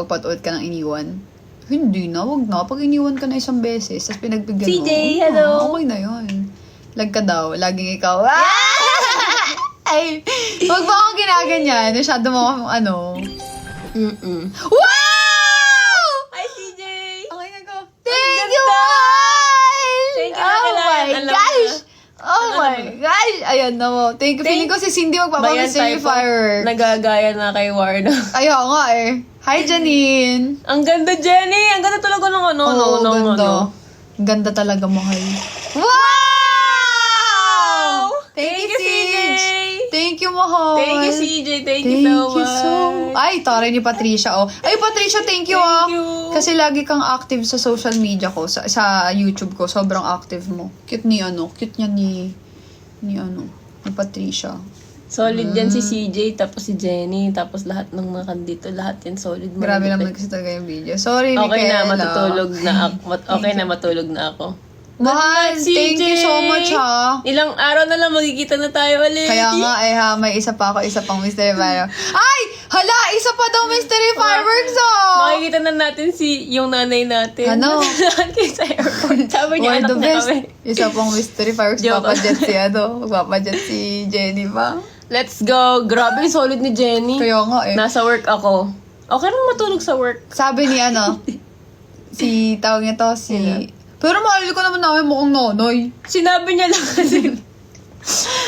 Pagpatuod ka ng iniwan. Hindi na, wag na. Pag iniwan ka na isang beses, tapos pinagbigyan mo. CJ, hello. Okay na yun. Lag ka daw, laging ikaw. Ay, wag mo akong ginaganyan. Masyado mo akong Wow! Hi, CJ! Okay na ko. Thank you, Mahal! Thank you na Oh kailangan. my Alam gosh! mo Oh my gosh! Ayan na mo. Thank you. Feeling ko si Cindy magpapamiss sa firework. Nagagaya na kay Warno. Ayaw nga eh. Hi, Janine! Ang ganda, Jenny! Ang ganda talaga ng Ganda. Ganda talaga, Mahal. Wow! Thank you, CJ! Thank you, Mahal. Thank you, CJ. Thank you so much. Ay, taray ni Patricia, oh. Ay, Patricia, thank you, Thank you. Kasi lagi kang active sa social media ko, sa YouTube ko. Sobrang active mo. Cute niya ni Patricia. Solid yan si CJ, tapos si Jenny, tapos lahat ng mga kandito, lahat yan solid. Grabe naman kasi talaga yung video. Sorry, Okay na, Michaela. matutulog na ako. Okay na, matulog na ako. Mahal, thank you so much, ha. Ilang araw na lang magkikita na tayo ulit. Kaya nga, may isa pa ako, isa pang Mystery Fireworks. Ay! Hala! Isa pa daw Mystery Fireworks, oh! Makikita na natin yung nanay natin. Ano? Sa airport. Sabi niya, Or anak the na best. kami. Isa pang Mystery Fireworks. Joke. Magpapajet si Jenny ba? Let's go. Grabe, solid ni Jenny. Kaya nga eh. Nasa work ako. Okay naman matulog sa work. Sabi ni tawag niya to, Sino? Pero mahal ko naman namin mukhang nonoy. Sinabi niya lang kasi.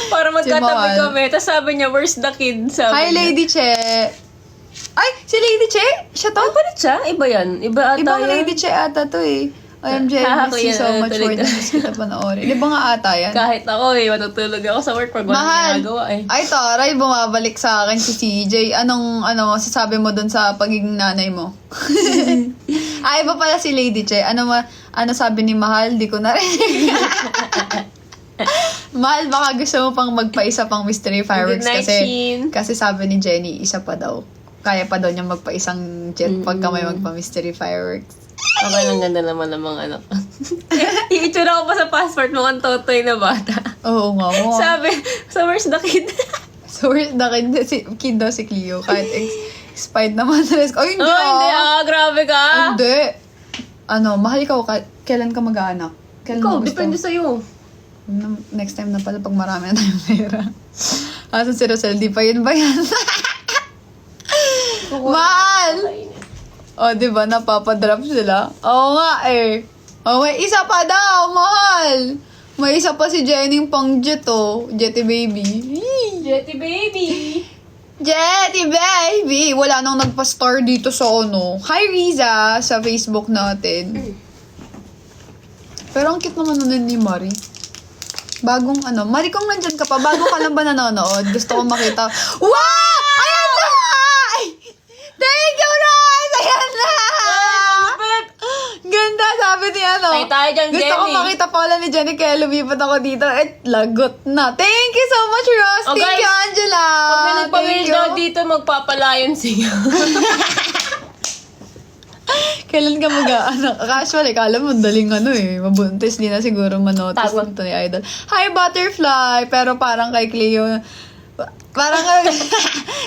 Para magkatabi Mahal. kami. Tapos sabi niya, where's the kid? Sabi Hi, niya. Lady Che. Ay, si Lady Che? Siya to? Palit siya? Iba yan. Iba ata Ibang yan. Lady Che ata to eh. OMG, I miss you so Kaya, much for tuloy-tuloy. the miss kita panoorin. Di ba nga ata yan? Kahit ako matutulog ako sa work pag walang Mahal. ginagawa eh. Ay, taray, bumabalik sa akin si CJ. Anong masasabi mo dun sa pagiging nanay mo? Ay, iba pala si Lady Che. Ano sabi ni Mahal? Di ko narinig. Mahal, baka gusto mo pang magpaisa pang mystery fireworks Good night, kasi Shin. kasi sabi ni Jenny, isa pa daw. Kaya pa daw niya magpaisang jet pagka may magpa-mystery fireworks. Okay lang, ganda naman ng mga anak ko. Yung itsura ko pa sa passport, mukhang totoy na bata. Oo nga mo. Sabi, so where's the kid? So, where's the kid daw si Cleo? Kahit expired naman. Ay, hindi hindi grabe ka. Hindi. Mahal ikaw, kailan ka mag-aanak? Kailan Ikaw, mo gusto? depende sa'yo. Next time na pala pag marami na tayong pera. Asan si Rosel? Di pa yun ba yan? Mahal! O, diba? Napapadrop sila. Oo nga eh. O, may isa pa daw, mahal! May isa pa si Jenny pang jet, oh. Jetty baby. Jetty baby. Jetty baby! Wala nang nagpa-star dito sa Hi, Riza! Sa Facebook natin. Pero ang cute naman nun ni Mari. Bagong Mari, kung nandyan ka pa, bago ka lang ba nanonood? Gusto ko makita. Wow! Ayan na! Ay! Thank you, Rose! Ayan na! Ganda, sabi ni Tayo dyan, Gusto ko Jenny. makita pala ni Jenny kaya lumipat ako dito. Lagot na. Thank you so much, Rose. Oh, Thank guys, you, Angela. Pag may nagpamil Thank you. daw dito, magpapalayon siya. Kailan ka mag-aanak? Casual, kala mo, daling mabuntis, di na siguro manotis Tago. nito ni Idol. Hi, Butterfly! Pero parang kay Cleo, parang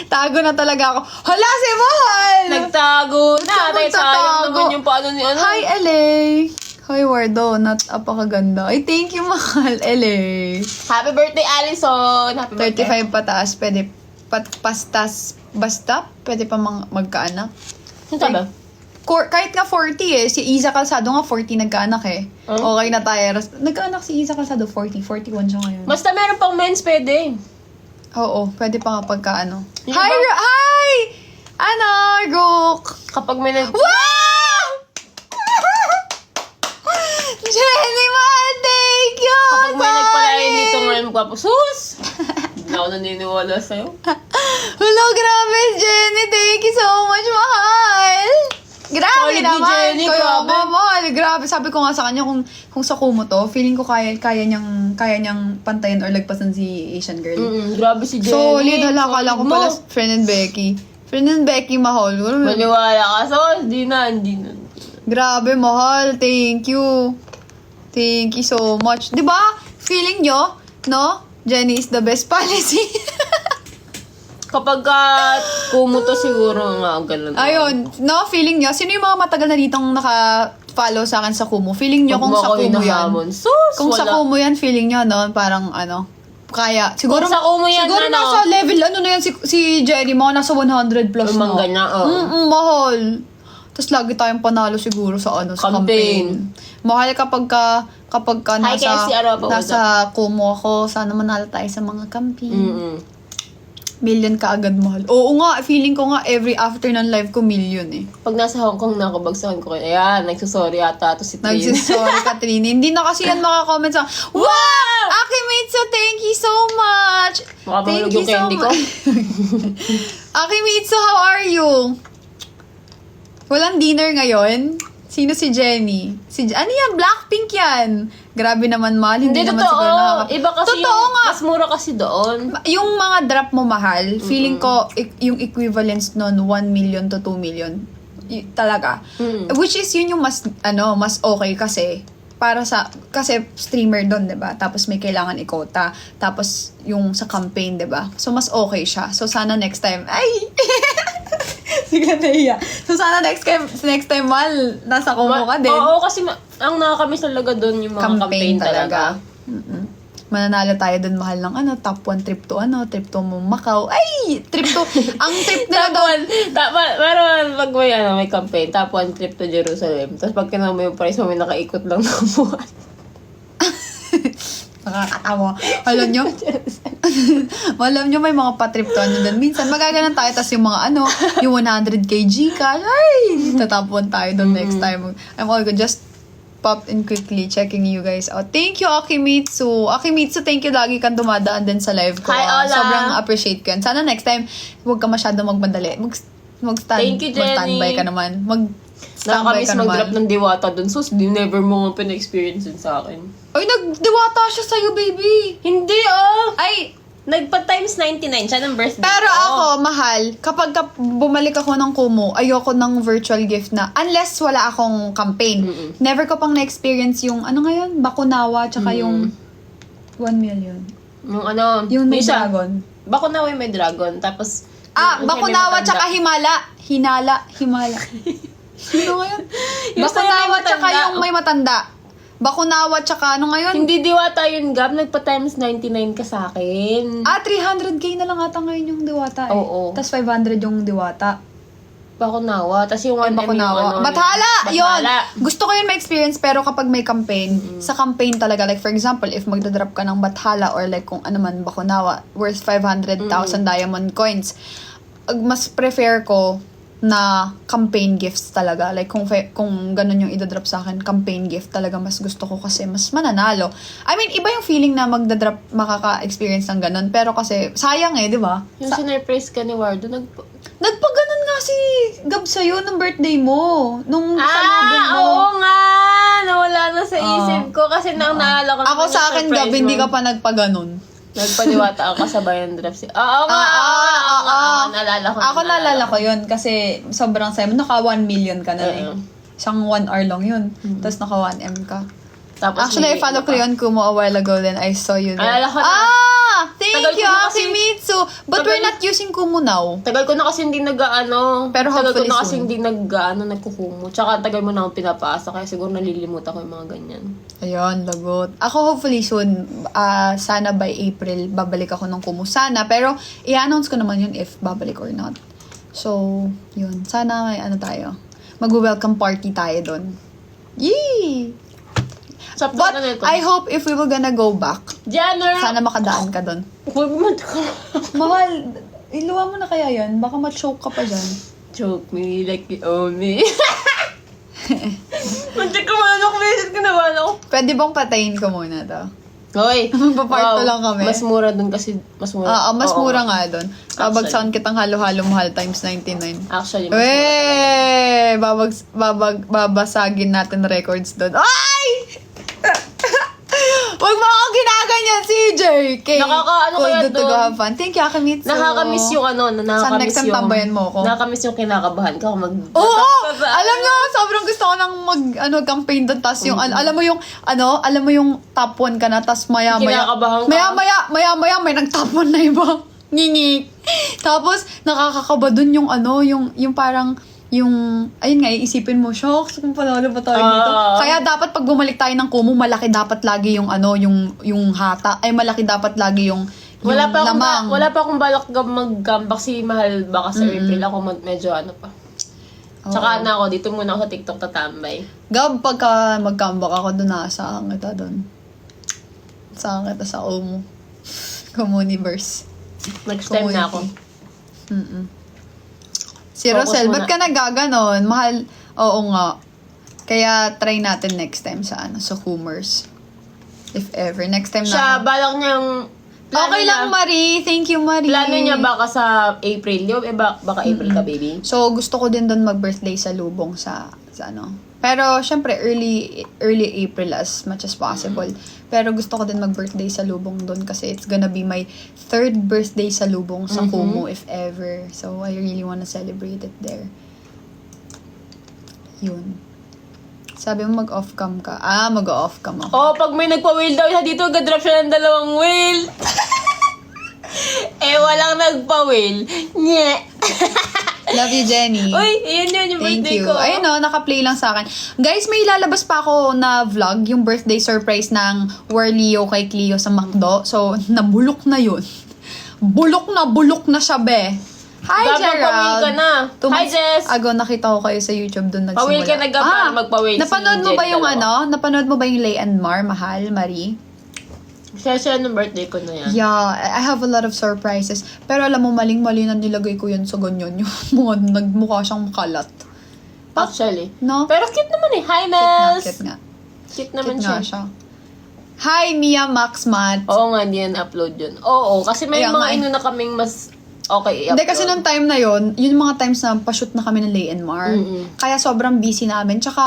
tago na talaga ako. Hala, si Mahal! Nagtago na. Tayo sayang Nagtatago. naman yung paano ni Hi, LA! Hi, Wardo. Apakaganda. Ay, thank you, Mahal, LA. Happy birthday, Allison! Happy birthday. 35 pataas, pwede basta, pwede pa magkaanak. Ano ba? Kahit nga 40 eh. Si Iza Calzado nga 40 nagkaanak eh. Oh? Okay na tayo. Nagkaanak si Iza Calzado 41 siya ngayon. Basta meron pang men's, pwede. Oo, pwede pa nga pagkaano. Yung Hi! iba- Hi! Rook! Kapag may Wow! Jenny, man! Thank you! Kapag may Sorry! nagpalayan dito ngayon, magpapasus! Hindi na ako naniniwala sa'yo. Hello, grabe, Jenny. Thank you so much, mahal. Grabe Solid ni naman. Jenny, Kaya grabe. nga, mahal. Grabe. Sabi ko nga sa kanya, kung sa Kumu to, feeling ko kaya niyang pantayin or lagpasan si Asian girl. Grabe si Jenny. Solid. Hala, akala ko Solid pala mo. friend and Becky. Friend and Becky, mahal. Maniwala ka. So, hindi na. Grabe, mahal. Thank you. Thank you so much. Diba? Feeling nyo, no? Jenny is the best policy. Kapag Kumu to siguro nga ganun. Ayun, no, feeling nyo, sino yung mga matagal na ditong naka-follow sa akin sa Kumu? Feeling nyo kung sa Kumu yan? Kung sa Kumu yan, feeling nyo, no, parang kaya. Siguro, Kung sa Kumu yan, siguro nasa level, na yan, si Jenny, mga nasa 100 plus, no? Ganyan, Mahal. Tapos lagi tayong panalo siguro sa sa campaign. Mahal kapag Hi, Cassie, nasa Kumu ako, sana manalo tayo sa mga campaign. Million ka agad mahal. Oo nga, feeling ko nga every after ng live ko million eh. Pag nasa Hong Kong, nakabagsakan ko. Ayan, nagsusorry ata to si Trin. Nagsisorry ka, Trini. Hindi na kasi yan makakomment sa, wow! Akimitsu, thank you so much! Makapahulog yung candy ko. Akimitsu, how are you? Walang dinner ngayon? Sino si Jenny? Ano yan? Blackpink yan. Grabe naman, mahal. Hindi naman totoo. siguro Iba kasi totoo nga. mas mura kasi doon. Yung mga drop mo mahal, feeling ko yung equivalence nun 1 million to 2 million. Talaga. Which is yun yung mas okay kasi kasi streamer doon, 'di ba? Tapos may kailangan ikota. Tapos yung sa campaign, 'di ba? So mas okay siya. So sana next time sige na iya. So sana next time mahal, nasa Kumu ka din. Oo, kasi ang nakakamiss talaga doon yung mga campaign talaga. Mananalo tayo doon mahal ng top 1 trip to Macau. Ay, ang trip nila doon. Pero pag may campaign, top 1 trip to Jerusalem. Tapos pag kinama mo yung price mo, may nakaikot lang ng buwan. Nakakatawa. Alam nyo, may mga pa-trip to doon. Minsan, magaganan tayo, tapos yung mga yung 100k Gcash. Ay, tatapon tayo doon next time. I'm all good. Just popped in quickly, checking you guys out. Thank you, Akimitsu. Akimitsu, thank you. Lagi kang dumadaan din sa live ko. Hi, Ola. Sobrang appreciate ko yan. Sana next time, huwag ka masyado magmadali. Thank you, Jenny. Mag-standby ka naman. Nakakamiss mag-drop ng diwata dun. So, never mo nga pina-experience yun sa akin. Ay, nagdiwata siya sa'yo, baby. Hindi, Ay, nagpa-times 99 siya ng birthday pero ko. ako, mahal, kapag bumalik ako ng Kumu, ayoko ng virtual gift na, unless wala akong campaign. Never ko pang na-experience yung, ngayon, Bakunawa, tsaka yung 1 million. Yung may dragon. Bakunawa yung may dragon. Tapos, Bakunawa, tsaka Himala. Himala. Sino ngayon? Bakunawa, tsaka yung may matanda. Bakunawa, tsaka ngayon? Hindi diwata yun, Gab. Nagpa-times 99 ka sa akin. 300k na lang ata ngayon yung diwata eh. Oo. Tapos 500 yung diwata. Bakunawa. Tapos yung 1M Bakunawa. Bathala! Yun! Gusto ko yun ma-experience, pero kapag may campaign, sa campaign talaga, like for example, if magdadrop ka ng Bathala or like kung ano man, Bakunawa, worth 500,000 diamond coins, mas prefer ko na campaign gifts talaga. Like, kung ganun yung idadrop sa akin, campaign gift talaga mas gusto ko kasi mas mananalo. I mean, iba yung feeling na makaka-experience ng ganun. Pero kasi, sayang di ba? Yung sinurprise ka ni Wardo, nagpaganon nga si Gab sa'yo ng birthday mo. Nung salubong mo. Oo nga! Nawala na sa isip ko kasi naalala ko Ako sa akin, Gab, hindi ka pa nagpaganon. Nagpaniwata ako kasabay ng drop si... Oo nga! Naalala ko. Ako naalala ko yun kasi sobrang saya mo. Naka 1 million ka na Isang 1 hour lang yun. Tapos naka 1M ka. Tapos actually, I follow ko yun Kumu a while ago, then I saw you there. Naalala ko na. Thank you, Akimitsu! But we're not using Kumu now. Tagal ko na kasi hindi Pero tagal ko hopefully na kasi soon. hindi nagkukumu. Tsaka tagal mo na akong pinapaasa kaya siguro nalilimutan ko yung mga ganyan. Ayun, lagot. Ako hopefully soon, sana by April, babalik ako ng Kumu. Sana, pero i-announce ko naman yun if babalik or not. So, yun. Sana may tayo. Mag-welcome party tayo doon. Yee! But I hope if we were gonna go back, sana makadaan ka doon. Huwag mo Mahal, iluwa mo na kaya yan? Baka ma-choke ka pa dyan. Choke me like you own me. Muntik ka manok, visit ka na manok. Pwede bang patayin ko muna to? Hoy! Magpa-part 2 lang kami. Mas mura dun kasi, mas mura. Mas mura nga doon. Babagsakan kitang halo-halo mahal times 99. Actually, mas mura. Babasagin natin records doon. Ay! Huwag mo ako ginaganyan, CJ! Kaya good to go have fun. Thank you, Akimitsu. Nakakamiss yung Saan next time tambayan mo ako? Nakakamiss yung kinakabahan ka. Oo! Alam nyo, sobrang gusto ko nang campaign doon. Tapos yung, alam mo yung top 1 ka na, tapos maya-maya. Kinakabahan ka. Maya-maya, may nag-top 1 na iba. Ngingik. Tapos, nakakakaba dun yung yung parang, ayun nga, iisipin mo, shocks, kung panalo ba tayo dito? Kaya dapat pag bumalik tayo ng Kumu, malaki dapat lagi yung yung hata, ay malaki dapat lagi yung lamang. Wala pa akong balak mag-comeback si Mahal baka sa April ako medyo pa. Tsaka ako, dito muna ako sa TikTok tatambay. Gab, pagka mag-comeback ako doon, nasaan kita doon. Saan kita sa Kumu. Communiverse. Next time na ako. Si Rosel, ba't ka nagaganon? Mahal, oo nga. Kaya try natin next time sa sa Kumers. If ever. Next time Siya, na. balak niyang... Okay lang, Marie. Thank you, Marie. Plano niya baka sa April. Baka April ka, baby. So, gusto ko din doon mag-birthday sa Lubong sa Pero, syempre, early April as much as possible. Pero gusto ko din mag-birthday sa Lubong doon kasi it's gonna be my 3rd birthday sa Lubong sa Kumu, if ever. So, I really wanna celebrate it there. Yun. Sabi mo mag-off cam ka. Mag-off cam ako. Oh, pag may nagpa-whale daw siya dito, gadrop siya ng 2 whale. Walang nagpa-whale. Nye. Love you, Jenny. Uy, yun yung Thank birthday you. ko. Ayun naka-play lang sa akin. Guys, may lalabas pa ako na vlog, yung birthday surprise ng Warleo kay Cleo sa McDo. So, nabulok na yun. Bulok na siya, be. Hi, Gabang Gerald. pawil ka na. 2 Hi, months Jess. ago, nakita ko kayo sa YouTube doon nagsimula. Pawil ka na para magpawil Napanood si mo ba Jen, yung dalawa. Napanood mo ba yung Lay and Mar, Mahal, Marie? Siya ng birthday ko na yan. Yeah, I have a lot of surprises. Pero alam mo, maling-mali na nilagay ko yun sa ganyan. Yung mga nagmukha siyang kalat. Actually. No? Pero cute naman eh. Hi, Mels. Cute nga. Cute naman Cute siya. nga siya. Hi, Mia Max Mat. Oo nga, hindi yan upload yun. Oo, kasi may Ayan mga nga eh. inuna kaming mas okay i-upload. Hindi, kasi nung time na yon, yun yung mga times na pa-shoot na kami ng Lay and Mar. Kaya sobrang busy namin. Tsaka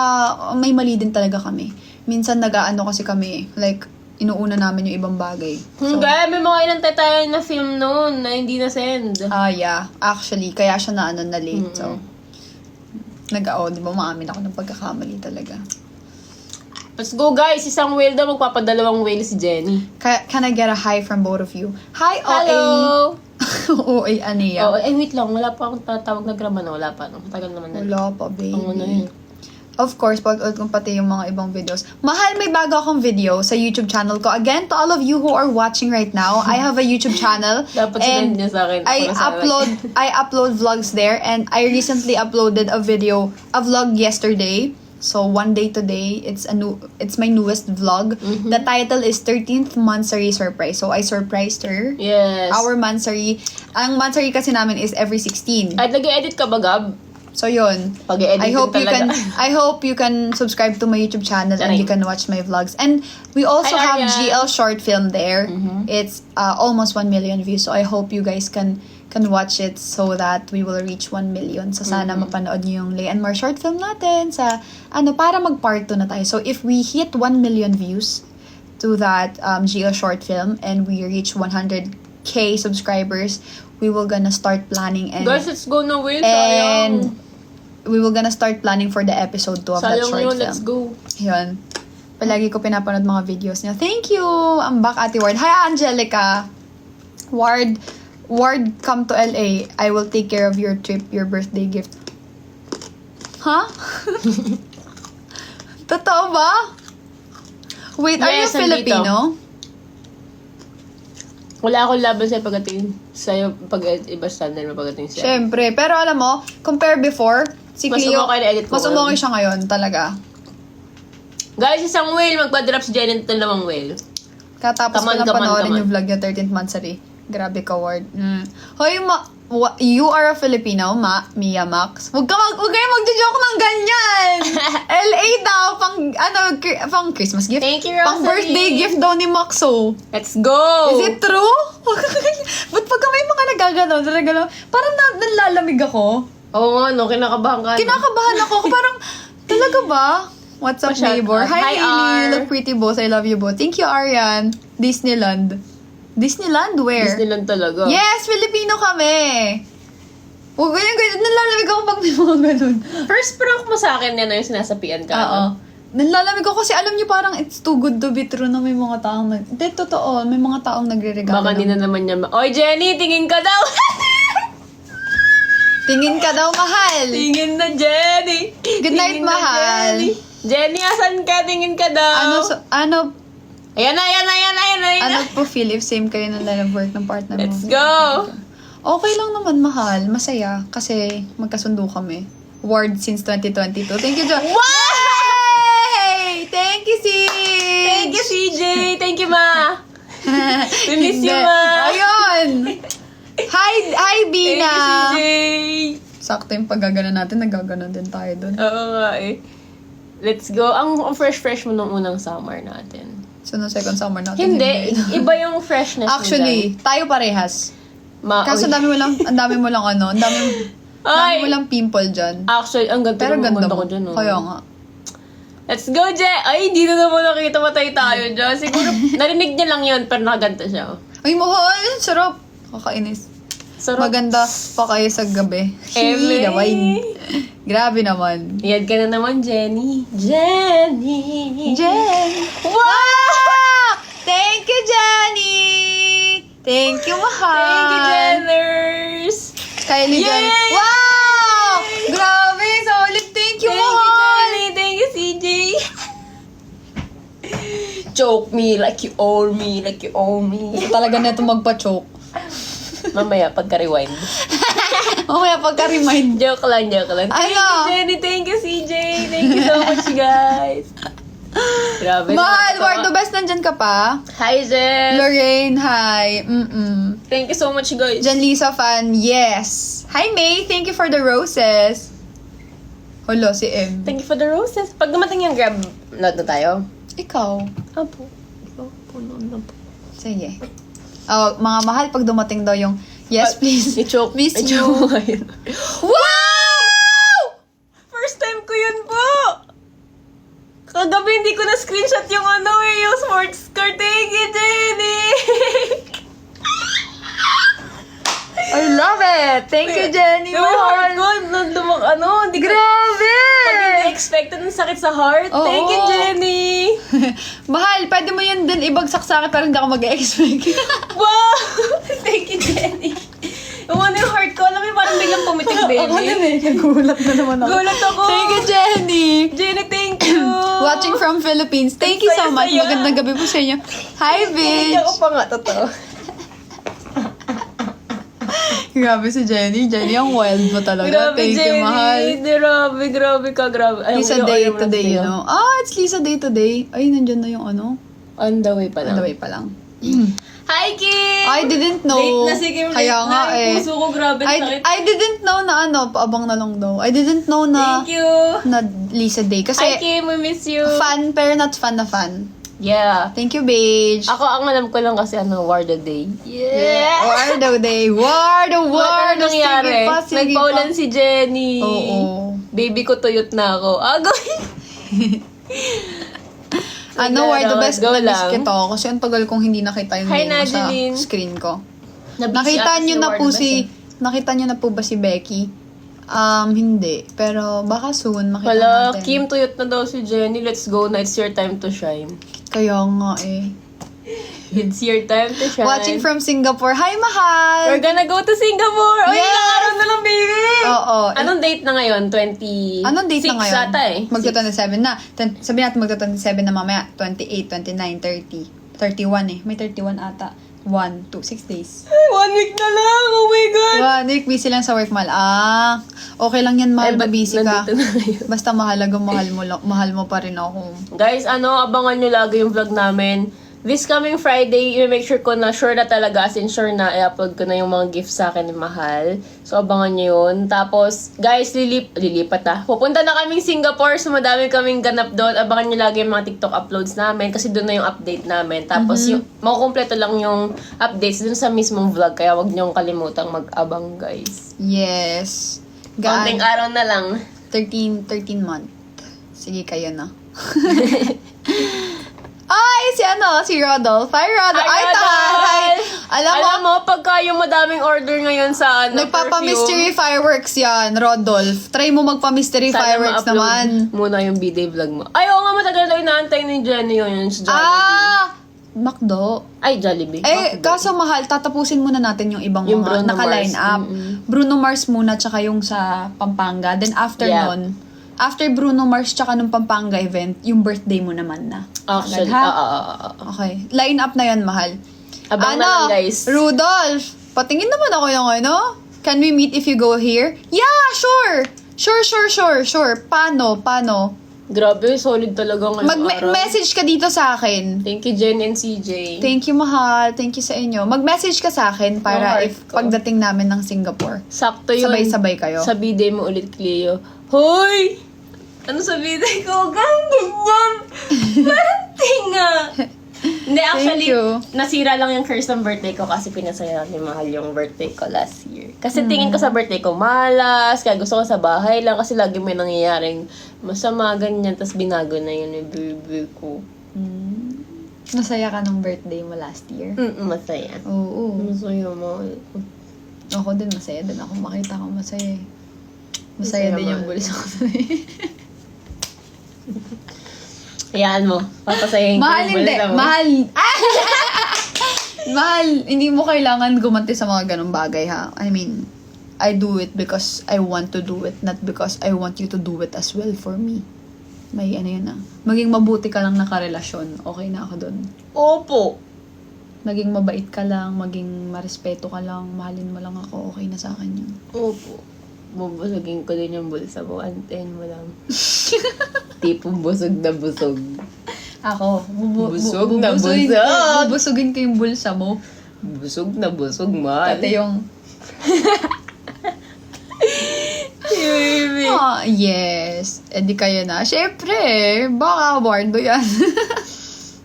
may mali din talaga kami. Minsan nag-aano kasi kami, like, inuuna namin yung ibang bagay. Hindi, may mga ilang tayo na film noon na hindi na-send. Yeah. Actually, kaya siya na late. So, di ba, maamin ako ng pagkakamali talaga. Let's go, guys. Isang whale daw, magpapadalawang whale si Jenny. Can I get a hi from both of you? Hi, Hello! OA Ania. Oh, wait lang. Wala pa akong tatawag na grama na. Wala pa. No? Matagal naman na. Wala pa, baby. Ang ano yun. Of course, pag-ulit kong pati yung mga ibang videos. Mahal, may bago akong video sa YouTube channel ko. Again, to all of you who are watching right now, I have a YouTube channel. Dapat sinend niya sa akin. I upload vlogs there, and I recently uploaded a vlog yesterday. So, one day today, it's my newest vlog. The title is 13th Mansari Surprise. So, I surprised her. Yes. Our Mansari. Ang Mansari kasi namin is every 16. At nag-edit ka ba, Gab? So yun. Pag-i-edit I hope talaga. you can subscribe to my YouTube channel and Charing. you can watch my vlogs. And we also Hi, have Arya. GL short film there. It's almost 1 million views. So I hope you guys can watch it so that we will reach 1 million. So sana mapanood niyo yung Lay and Mar short film natin sa para mag-part 2 na tayo. So if we hit 1 million views to that GL short film and we reach 100k subscribers, we will gonna start planning and Guys, let's go na, whale. Sayang. we will gonna start planning for the episode 2 of that Sayang short yun, film. let's go. Yun. Palagi ko pinapanood mga videos niya. Thank you! I'm back, Ate Ward. Hi, Angelica! Ward, come to LA. I will take care of your trip, your birthday gift. Huh? Totoo ba? Wait, are you Yes, nandito. Filipino? Wala akong laban sa'yo pagdating sa'yo pag iba standard mo pagdating sa'yo. Siyempre. Pero alam mo, compare before, si Mas Cleo, umokay na edit ko mas ngayon. umokay siya ngayon, talaga. Guys, isang whale. Magpa-drop si Jenny ng 2 whale. Katapos ko Come on, lang come on, panoorin come on. yung vlog yung 13th Mansari. Grabe ka, Ward. Hoy, you are a Filipino, Mia Max. Huwag kayo magjo-joke ng ganyan. LA daw, pang Christmas gift. Thank you, Pang Rosalie. birthday gift daw ni Maxo. Let's go! Is it true? Ba't pagka may mga nagagano, parang nalalamig ako. Oo nga, no. Kinakabahan ka. Kinakabahan ako. Parang, talaga ba? What's up, Pa-shout neighbor? out. Hi, Hi, Hailey. You R. look pretty both. I love you both. Thank you, Arian. Disneyland. Disneyland? Where? Disneyland talaga. Yes, Filipino kami. Huwag ganyan. Nalalamig ako pag may mga ganun. First prank mo sa akin yan yung sinasapian ka. Oo. no? Nalalamig ako kasi alam niyo parang it's too good to be true na may mga taong Hindi, totoo. May mga taong nagre-regalo. Baka hindi na naman niya Oy, Jenny, tingin ka daw! Tingin ka daw, mahal. Tingin na, Jenny! Good night, Tingin na, mahal. Jenny. Jenny, asan ka? Tingin ka daw. Ano Ayan na. po feel if same kayo ng line of work ng partner mo? Let's go! Okay lang naman, mahal. Masaya. Kasi magkasundo kami. Ward since 2022. Thank you, Jo. Yay! Thank you, sis! Thank you, CJ! Thank you, Ma! We miss you, Ma! Ayun! Hi, Bina! Thank you, CJ! Sakto yung paggagana natin, naggagana din tayo dun. Oo nga eh. Let's go. Ang fresh mo nung unang summer natin. So, no second summer natin. Hindi. Iba yung freshness Actually, tayo parehas. Kaso ang dami mo lang ang dami mo lang pimple dyan. Actually, ang ganda Pero ng ganda ko mo. dyan. Oh. Kaya nga. Let's go, Je! Ay, hindi na naman nakita matay tayo dyan. Siguro, narinig niya lang yun, pero nakaganda siya. Oh. Ay, mahal! Sarap! Kakainis. Sarap. Maganda pa kayo sa gabi. Eme. The wine. Grabe naman. Yan ka na naman, Jenny. Jenny! Jen! Wow! Thank you, Jenny! Thank you, mahal! Thank you, Jenners! Kylie Jen. Yay! Wow! Grabe! Solid! Thank you, Thank you, mahal! Jenny! Thank you, CJ! Choke me like you owe me, like you owe me. Talaga na ito magpa-choke. Mamaya, pagka-rewind. Mamaya pagka-remind. Joke lang. Thank Ano? you, Jenny. Thank you, CJ. Thank you so much, guys. Grabe. Mahal! nakakatawa. Ward the best, nandyan ka pa? Hi, Jen. Lorraine, hi. Thank you so much, guys. Jan Lisa fan, yes. Hi May, thank you for the roses. Holo, si M. Thank you for the roses. Pag dumating yung grab, load na tayo. Ikaw. Apo. Puno na po. Sige. Oh, mga mahal, pag dumating daw yung, yes please. I-choke. Miss you. I-choke ngayon. Wow! First time ko yun po. Kagabi hindi ko na-screenshot yung yung sports car. Thank you, Jenny. I love it! Thank you, Jenny. Yung heart Mahal. ko, hindi ko... Grabe! Pag hindi expected ng sakit sa heart. Oo. Thank you, Jenny. Mahal, pwede mo yan din ibagsak sa akin pero hindi ako mag-expect. Wow! Thank you, Jenny. Yung yung heart ko, alam mo yung parang biglang pumitik, baby. Ako din eh. Nagulat na naman ako. Gulat ako. Thank you, Jenny. Jenny, thank you. Watching from Philippines. Thank you so much. Saya-saya. Magandang gabi po sa inyo. Hi, Hindi bitch. ako pa nga, totoo. Grabe si Jenny. Jenny, ang wild mo talaga. Grabe, Thank Jenny. you, mahal. Grabe ka, grabe. Ay, Lisa ayaw Day mo na today, sa'yo. you know. It's Lisa Day today. Ay, nandyan na yung ano. On the way pa On lang. the way pa lang. Hi, Kim! I didn't know. Late na si Kim. Kaya late nga na. eh. Yung puso ko, grabe sakit. I didn't know na ano, paabang na lang daw. I didn't know na Thank you. na Lisa Day. Hi, Kasi Kim. We miss you. fan, pero not fan na fan. Yeah. Thank you, Beige. Ako, ang alam ko lang kasi War the Day. Wardo Day. Wardo. Ano nangyari? Sige pa, sige Nagpaulan pa. si Jenny. Oo. Baby ko tuyot na ako. Agoy! Wardo best Go na miss lang. kita. Kasi ang tagal kong hindi nakita yung Hi, name mo sa Nadeline. screen ko. Nabisi Nakita ata niyo na War po the Best, nakita niyo na po ba si Becky? Hindi. Pero baka soon makita Wala, natin. Kim, tuyot na daw si Jenny. Let's go na. It's your time to shine. Kaya nga eh. It's your time to shine. Watching from Singapore. Hi, mahal! We're gonna go to Singapore! Oy, Yes! ilang araw na lang, baby! Oo. Anong date na ngayon? 20... Anong date na ngayon? ata eh. Magta-27 na. Sabihin natin magta-27 na mamaya. 28, 29, 30. 31 eh. May 31 ata. 1, 2, 6 days. 1 week na lang! Oh my God! 1 week, busy lang sa work, mahal. Okay lang yan, mahal, ba't busy ka. nandito na ngayon? Basta mahal mo pa rin ako. Guys, abangan nyo lagi yung vlog namin. This coming Friday, i-make sure ko na sure na talaga, as in sure na i-upload ko na yung mga gifts sa akin ni Mahal. So, abangan nyo yun. Tapos, guys, lilipat na. Pupunta na kaming Singapore, so madami kaming ganap doon. Abangan nyo lagi yung mga TikTok uploads namin kasi doon na yung update namin. Tapos, yung makukumpleto lang yung updates doon sa mismong vlog. Kaya wag nyo kalimutang mag-abang, guys. Yes. Konting araw na lang. 13 month. Sige, kayo na. Ay, si Rodolph. Hi, Rodolph. Hi, Ay, Rodolph! taray. Alam mo, pagka yung madaming order ngayon sa Nagpapa-mystery fireworks yan, Rodolph. Try mo magpa-mystery fireworks naman. muna yung B-Day vlog mo. Ay, oo nga, matagal na inaantay ni Jenny yun sa Jollibee. McDo. Ay, Jollibee. Eh, McDo. kaso mahal, tatapusin muna natin yung ibang Yung mga Bruno naka-line Mars. up. Bruno Mars muna, tsaka yung sa Pampanga. Then after Yeah. nun, after Bruno Mars tsaka nung Pampanga event, yung birthday mo naman na. Actually, Agad, ha? Okay. Line up na yan, mahal. Abang na lang, guys. Rudolph, patingin naman ako yung ano. Can we meet if you go here? Yeah, sure! Sure. Paano? Grabe, solid talaga ngayong araw. Mag-message ka dito sa akin. Thank you, Jen and CJ. Thank you, mahal. Thank you sa inyo. Mag-message ka sa akin para heart if ko. pagdating namin ng Singapore, Sakto yun. sabay-sabay kayo. Sa biday mo ulit, Cleo. Hoy! Ano sa biday ko? Ganyan! Parang tinga! Hindi, actually, you. nasira lang yung curse ng birthday ko kasi pinasaya ni Mahal yung birthday ko last year. Kasi tingin ko sa birthday ko malas, kaya gusto ko sa bahay lang kasi lagi may nangyayaring masama, ganyan, tapos binago na yun yung baby ko. Masaya ka nung birthday mo last year? Masaya. Oo. Masaya, Mahal. Ako din, masaya din ako. Makita ko masaya eh. Masaya din yung mahal. bulsa ko. Hayaan mo. Papasayahin ko Mahal yung hindi. bulsa mo. Mahal. Mahal. Hindi mo kailangan gumanti sa mga ganong bagay, ha? I mean, I do it because I want to do it, not because I want you to do it as well for me. May ano yun, ah. Maging mabuti ka lang nakarelasyon. Okay na ako dun. Opo. Maging mabait ka lang, maging marespeto ka lang, mahalin mo lang ako, okay na sa akin yun. Opo. Bubusugin ko din yung bulsa mo. Antayin mo lang. Tipong busog na busog. Ako, Busog na busog. Bubusugin ko yung bulsa mo. Busog na busog, man. Pati yung, Baby. yes. Eh di kayo na. Syempre, baka award mo yan.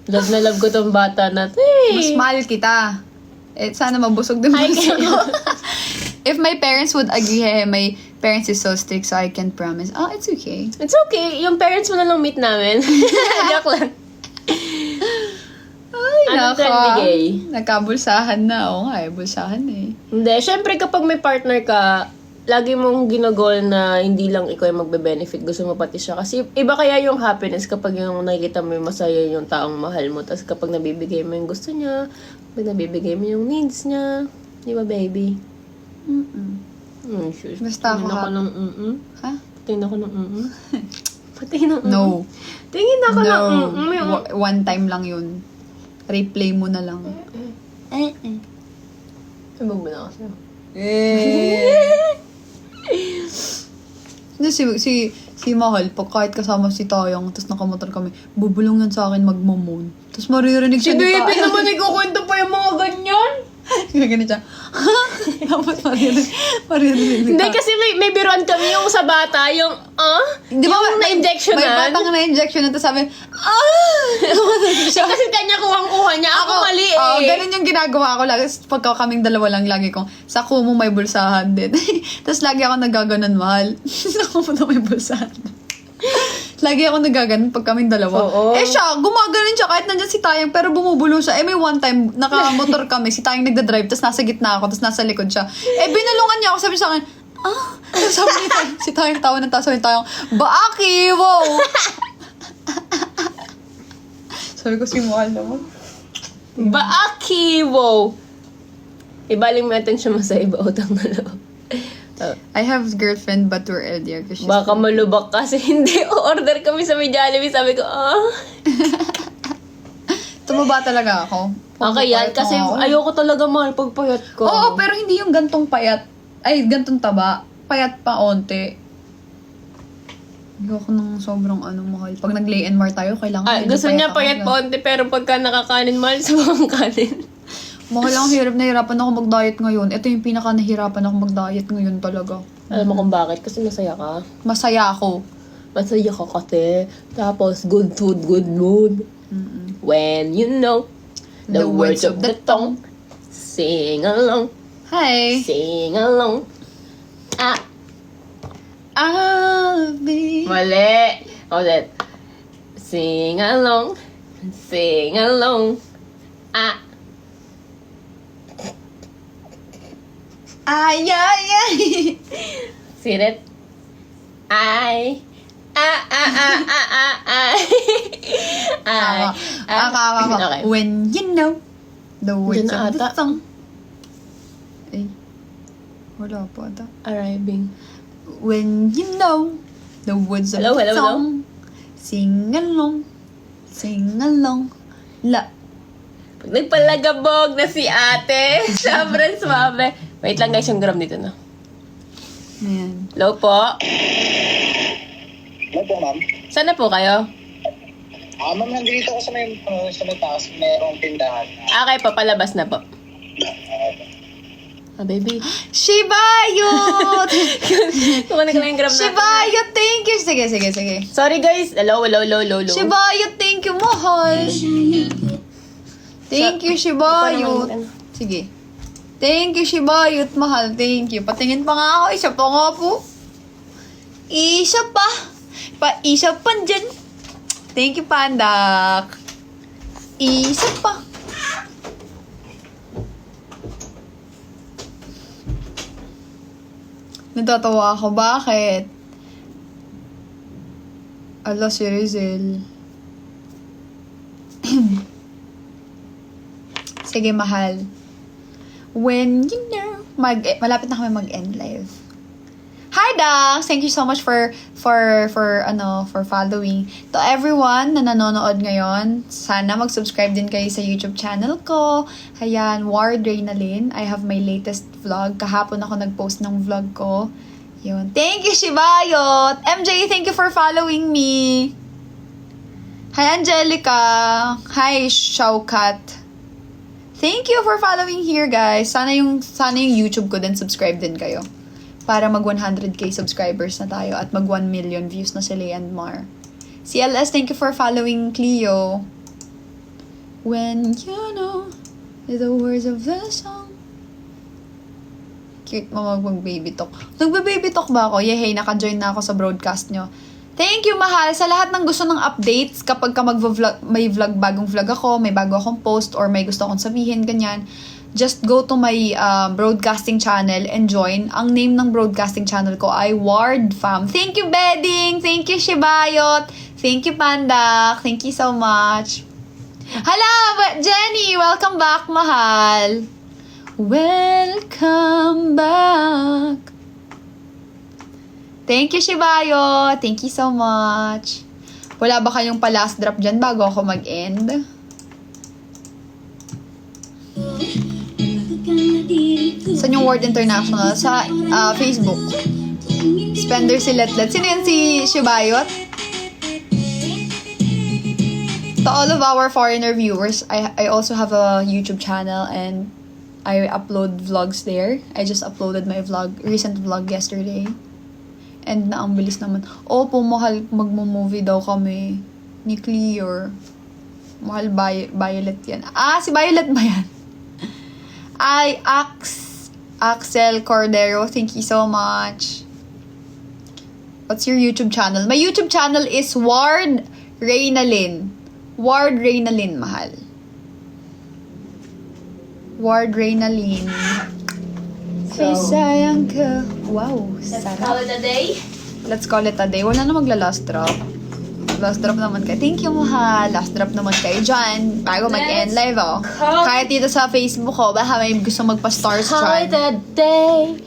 Love na love ko tong bata na to Mas eh. mahal kita. Eh, sana mabusog din Ay, bulsa kaya- ko. If my parents would agree, my parents is so strict so I can promise. Oh, it's okay. It's okay. Yung parents mo na lang meet namin. Joke lang. Ay, Anong naka. 10 Nagkabulsahan na. Oo nga, bulsahan eh. Hindi. Syempre kapag may partner ka, lagi mong ginagol na hindi lang ikaw yung magbe-benefit. Gusto mo pati siya. Kasi iba kaya yung happiness kapag yung nakikita mo yung masaya yung taong mahal mo. Tapos kapag nabibigay mo yung gusto niya, kapag nabibigay mo yung needs niya. Di ba, baby? Sure. Basta ako Tingin ako happy. ng Ha? Tingin ako ng Patingin ng No. Tingin ako ng No. One time lang yun. Replay mo na lang. Sabog mo na ako sa'yo. Hindi, si Mahal, pag kahit kasama si Tayang, tapos nakamotor kami, bubulong yan sa akin magmamon. Tapos maririnig siya ni Tayang. nagkukwento pa yung mga ganyan. Ganyan siya. Tapos maririnig ni Hindi, Tayang. kasi may biruan kami yung sa bata, yung, Di ba yung na-injection may batang na-injection na, tapos sabi, Kasi kanya kuhang-kuha niya, ako mali eh. Oo, ganun yung ginagawa ko lagi. Pagka kaming dalawa lang, lagi kong, sa Kumu may bulsahan din. Tapos lagi ako nagaganon, Mahal. Sa Kumu na may bulsahan. Lagi ako nagaganon pag kaming dalawa. Oo. Eh siya, gumaganon siya kahit nandyan si Tayang, pero bumubulong siya. Eh may one time, nakamotor kami, si Tayang nagdadrive, tapos nasa gitna ako, tapos nasa likod siya. Eh binulungan niya ako, sabi sa akin, Tapos sabi ni Tayang, si Tayang tawa ng tawa, sabi ni Tayang, Baaki, wow! Sabi ko si Mahal naman. Baaki, wow! Ibaling mo attention mo sa iba, utang na loob. I have girlfriend but we're LDR kasi Baka malubak kasi hindi. Order kami sa may Jollibee. Sabi ko, tumaba talaga ako. Okay yan. Kasi ayoko talaga mahal pagpayat ko. Oo, pero hindi yung gantong payat. Ay, gantong taba. Payat pa onte. Ayoko nang sobrang mahal. Pag nag-lay and more tayo, kailangan medyo gusto niya ako payat agad. pa onti, pero pagka nakakanin, mahal sa mga kanin. Mahal lang, nahirapan ako mag-diet ngayon. Ito yung pinaka nahirapan ako mag-diet ngayon talaga. Alam mo kung bakit? Kasi masaya ka. Masaya ako. Masaya ka kasi. Tapos, good food, good mood. When you know the words of the tongue, sing along, Hi! sing along. I'll be... Mali. Ulit. Sing along, sing along. Ay, ay, ay! Sit it. I Okay. When you know the words Diyan na of the ata. song. Eh, wala pa ata. Arriving. When you know the words of Hello, the hello, song. Sing along. Sing along. La. Pag nagpalagabog na si ate, sobrang swabe. Wait lang guys, yung gram dito na. Ayan. Hello po. Ano po, ma'am? Saan na po kayo? Ma'am, nandito ako sa may taas. Merong tindahan. Okay po, palabas na po. Ah, baby. Shibayot! Kukunin ko na yung gram natin. Shibayot, thank you. Sige. Sorry guys. Hello. Shibayot, thank you, mahal. Thank you, Shibayot. Ano? Sige. Thank you, Shibayot, mahal. Thank you. Patingin pa nga ako. Isa pa nga po. Isa pa. Isa pa dyan. Thank you, Pandak. Isa pa. Natatawa ako. Bakit? Ala, si Rizel. Sige, mahal. When you know, malapit na kami mag-end live. Hi, Dax! Thank you so much for following. To everyone na nanonood ngayon, sana mag-subscribe din kayo sa YouTube channel ko. Ayan, Ward Reynalyn. I have my latest vlog. Kahapon ako nag-post ng vlog ko. Yun. Thank you, Shibayot! MJ, thank you for following me. Hi, Angelica. Hi, Shaukat. Thank you for following here, guys. Sana yung YouTube ko din, subscribe din kayo. Para mag 100k subscribers na tayo at mag 1 million views na si Lay and Mar. CLS, thank you for following Cleo. When you know the words of the song. Cute mo mag-baby talk. Nagbe-baby talk ba ako? Yehey, naka-join na ako sa broadcast nyo. Thank you, mahal. Sa lahat ng gusto ng updates, kapag ka may bagong vlog ako, may bago akong post, or may gusto akong sabihin, ganyan, just go to my broadcasting channel and join. Ang name ng broadcasting channel ko ay Ward Fam. Thank you, Bedding! Thank you, Shibayot! Thank you, Pandak! Thank you so much! Hello, Jenny! Welcome back, mahal! Welcome back! Thank you, Shibayot! Thank you so much! Wala ba kayong pa-last drop dyan bago ako mag-end? Saan yung Word International? Sa Facebook. Spender si Letlet. Sino yan, si Shibayot? To all of our foreigner viewers, I also have a YouTube channel and I upload vlogs there. I just uploaded my recent vlog yesterday. And na ang bilis naman. Opo, mahal, magmo-movie daw kami ni Clear. Mahal, Violet yan. Si Violet ba yan? Axel Cordero, thank you so much. What's your YouTube channel? My YouTube channel is Ward Reynalyn. Ward Reynalyn, mahal. Ward Reynalyn. So, sayang ka. Wow, let's sarap. call it a day. Let's call it a day. Wala na magla-last drop. Last drop naman kayo. Thank you, mahal. Last drop naman kayo dyan. Bago mag-end live, oh. Kahit dito sa Facebook, oh. Baka may gusto magpa-stars Call it dyan. a day.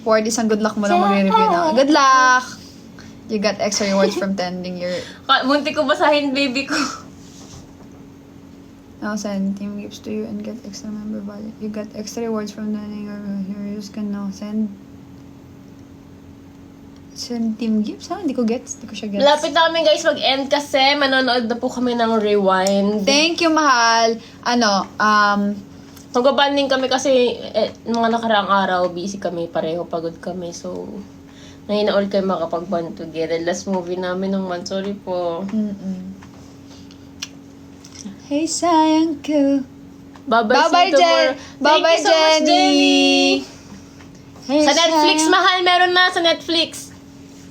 Ward, isang good luck mo lang mag-review na. Good luck! You got extra rewards from tending your... Munti ko basahin, baby ko. I'll send team gifts to you and get extra member value. You got extra rewards from tending your heroes can now send team gifts, ha? Hindi ko siya gets. Lapit na kami guys mag-end kasi manonood na po kami ng Rewind. Thank you, mahal. Mag-banding kami kasi mga nakaraang araw, busy kami, pareho pagod kami. So, ngayon na all kayo makapag-bond together. Last movie namin ng month. Sorry po. Hey, sayang ko. Bye-bye, Jen. Bye-bye, Thank you so much, Jenny. Hey, Sa Netflix, sayang. mahal. Meron na sa Netflix.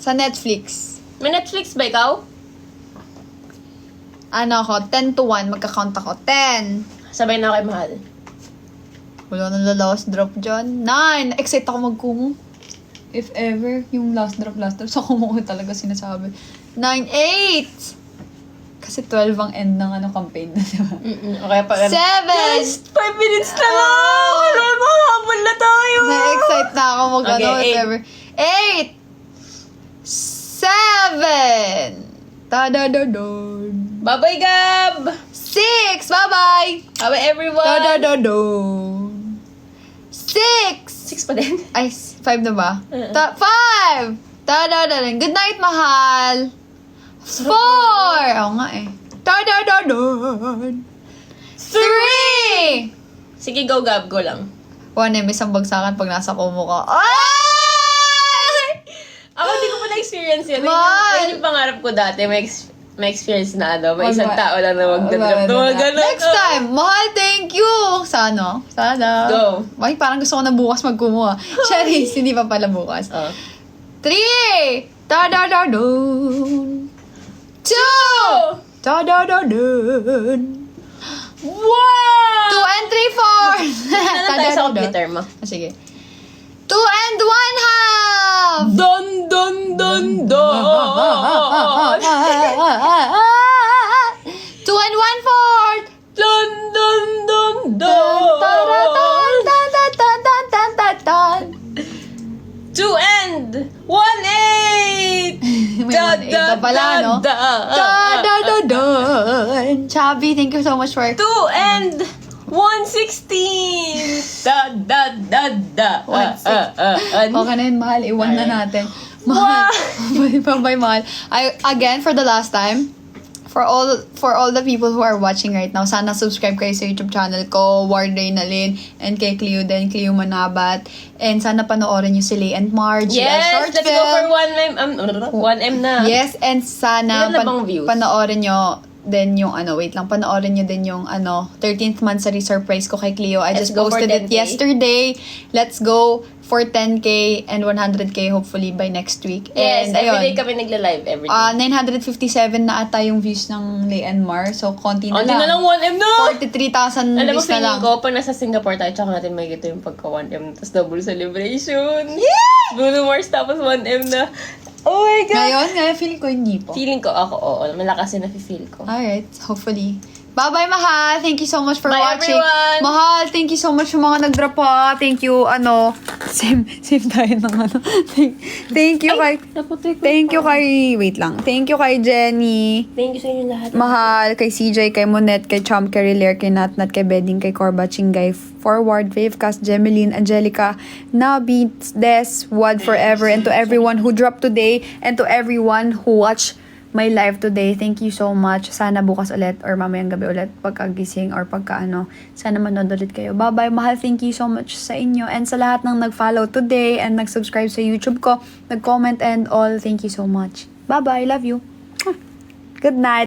Sa Netflix. May Netflix ba ikaw? Ano ako, 10 to 1, magka-count ako. 10. Sabay na kayo, mahal. Wala nang last drop dyan. 9. Excited ako magkumu. If ever, yung last drop. So, kumuha talaga sinasabi. 9-8! Kasi 12 ang end ng campaign na, diba? Okay pa. 7! Yes! 5 minutes na lang! Wala, mahabol na tayo! Na-excite na ako mag Okay, if eight. ever. 8! 7! Ta-da-da-don! Bye-bye, Gab! 6! Bye-bye! Bye-bye, everyone! Ta-da-da-don! 6! 6 pa din. Ay, 5 na ba? 5! Ta-da-da-don! Good night, mahal! 4! Oo nga eh. Ta-da-da-don! 3! Sige, go, Gab. Go lang. 1 may isang bagsakan pag nasa kumo ka. Ay! Ako, hindi ko pa na-experience yun. Mahal! Yun yung pangarap ko dati. May experience na may isang Wag- tao lang na magdadrop. Next time! Mahal, thank you! Sana. Go. Ay, parang gusto ko na bukas magkumuha. Charis, hindi pa pala bukas. 3! Ta-da-da-dun! 2! Ta-da-da-dun! 1! 2 and 3, 4! Ano tayo sa computer mo? Sige. 2 and 1 half! Don, don, don, don! 2 and 1 fourth! Don, don, don, don! Tan, tan, tan, tan, tan, tan, tan, tan. 2 and 1-8! May 1-8 na pala, no? Da-da-da-dun. Chubby, thank you so much for... 2 and 116! Da-da-da-da! Okay na yun, mahal. Iwan na natin. Mahal. Bye-bye, mahal. Again, for the last time, for all the people who are watching right now, sana subscribe kayo sa YouTube channel ko, Ward Reynalyn, and kay Cleo din, Cleo Manabat. And sana panoorin niyo si Lay and Marge. Yes! short Let's go for 1M na. Yes, and sana Ilan na bang views? panoorin nyo din yung panoorin nyo din yung 13th monthsary surprise ko kay Cleo. I Let's just go for posted it 10K. yesterday. Let's go for 10K and 100K hopefully by next week. Yes, and everyday kami nagla-live everyday. 957 na ata yung views ng Lay and Mar. So, konti na Hindi na lang 1M na! 43,000 Alam mo, views na lang. feeling ko, pag nasa Singapore tayo, tsaka natin may gito yung pagka 1M, tapos double celebration. Yeah! Bruno Mars, tapos 1M na. Oh my God! Ngayon, feeling ko hindi po. Feeling ko ako, oo. Malakas yung nafe-feel ko. Alright, hopefully. Bye-bye, Mahal. Thank you so much for Bye, watching. everyone. Mahal, thank you so much sa mga nag-drop ha. Thank you, same tayo ng Thank you kay, wait lang. Thank you kay Jenny. Thank you sa inyo lahat. Mahal, kay CJ, kay Monet, kay Chom, kay Riler, kay Natnat, kay Bedding, kay Corba, Chingay, Forward, Wavecast, Jemeline, Angelica, Nabi, Des, Wad Forever, and to everyone who dropped today, and to everyone who watched my live today. Thank you so much. Sana bukas ulit or mamayang gabi ulit pagkagising or sana manood ulit kayo. Bye-bye, Mahal. Thank you so much sa inyo. And sa lahat ng nag-follow today and nag-subscribe sa YouTube ko, nag-comment and all, thank you so much. Bye-bye. Love you. Good night.